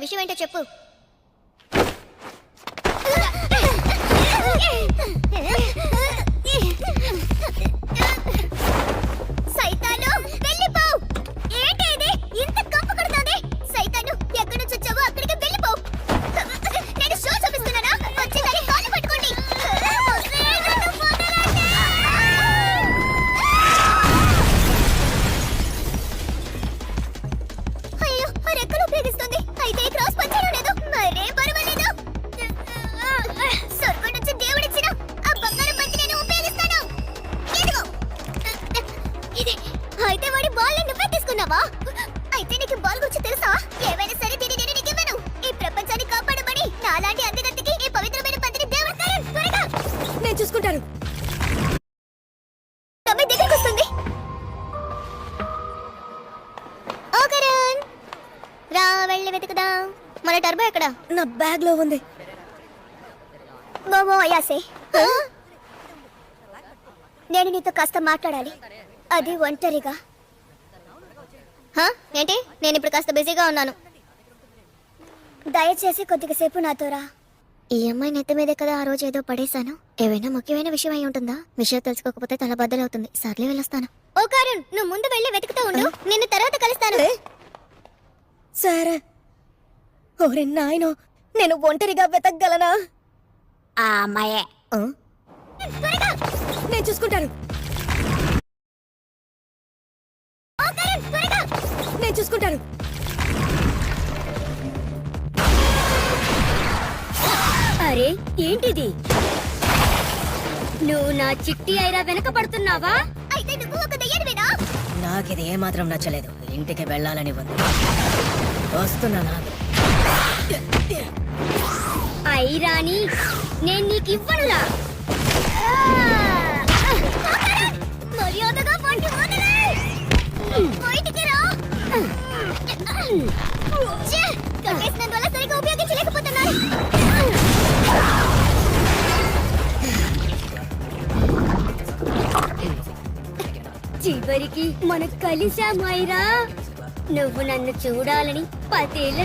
విషయం ఏంటో చెప్పు. సైతాను వెళ్ళిపో. ఏంటి ఇది ఇంత కంపు కొడుతోంది? సైతాను ఎక్కడి నుంచి వచ్చావో అక్కడికి వెళ్ళిపో. నేను షో చూపిస్తున్నానా? వచ్చి దాని కాళ్ళు పట్టుకోండి. అయ్యో మరి ఎక్కడ ఉపయోగిస్తుంది? అయితే క్రాస్ పనిచేయడం లేదు. మరే పర్వాలేదు. స్వర్గం నుంచి దేవుడిచ్చిన ఆ బంగారం బంతి నేను ఉపయోగిస్తాను. ఇదిగో. ఇది అయితే వాడి బాల్ నువ్వే తీసుకున్నావా? అయితే నీకు బాల్ గురించి తెలుసా? ఏమైనా సరే దీన్ని నేను నీకు ఇవ్వను. ఈ ప్రపంచాన్ని కాపాడమని నాలాంటి అందగత్తికి ఈ పవిత్రమైన బంతిని దేవుడు కరణ్ త్వరగా. నేను చూసుకుంటాను. తమ్మి దగ్గరికి వస్తుంది. ఓ కరణ్ రా వెళ్ళి వెతుకుదాం. మన టర్బో ఎక్కడ? నా బ్యాగ్ లో ఉంది. మోమో అయాసే నేను నీతో కాస్త మాట్లాడాలి. అది ఒంటరిగా. ఏంటి? నేను ఇప్పుడు కాస్త బిజీగా ఉన్నాను. దయచేసి కొద్దిసేపు నాతో రా. ఈ అమ్మాయి నెత్తి మీదే కదా ఆ రోజు ఏదో పడేశాను. ఏవైనా ముఖ్యమైన విషయం అయి ఉంటుందా? విషయం తెలుసుకోకపోతే తల బద్దలవుతుంది. సర్లే వెళ్ళొస్తాను. ఓ కారుణ్ నువ్వు ముందు వెళ్ళి వెతుకుతూ ఉండు. నిన్ను తర్వాత కలుస్తాను. సరే. ఓరే నాయనో, నేను ఒంటరిగా వెతకగలనా? ఆ అమ్మాయే. త్వరగా. నేను చూసుకుంటాను. ఓ కరణ్ త్వరగా. నేను చూసుకుంటాను. అరే ఏంటిది? నువ్వు నా చిట్టి ఐరా వెనక పడుతున్నావా? అయితే నువ్వు ఒక దయ్యానివేనా? నాకిది ఏమాత్రం నచ్చలేదు. ఇంటికి వెళ్ళాలని ఉంది. వస్తున్నా. ఐరాని నేను నీకు ఇవ్వనులా. మర్యాదగా పట్టు వదిలే. బయటికి రా. కట్టేసినందువల్ల సరిగ్గా ఉపయోగించలేకపోతున్నాను. చివరికి మనం కలిసాం ఐరా. నువ్వు నన్ను చూడాలని 10 ఏళ్ల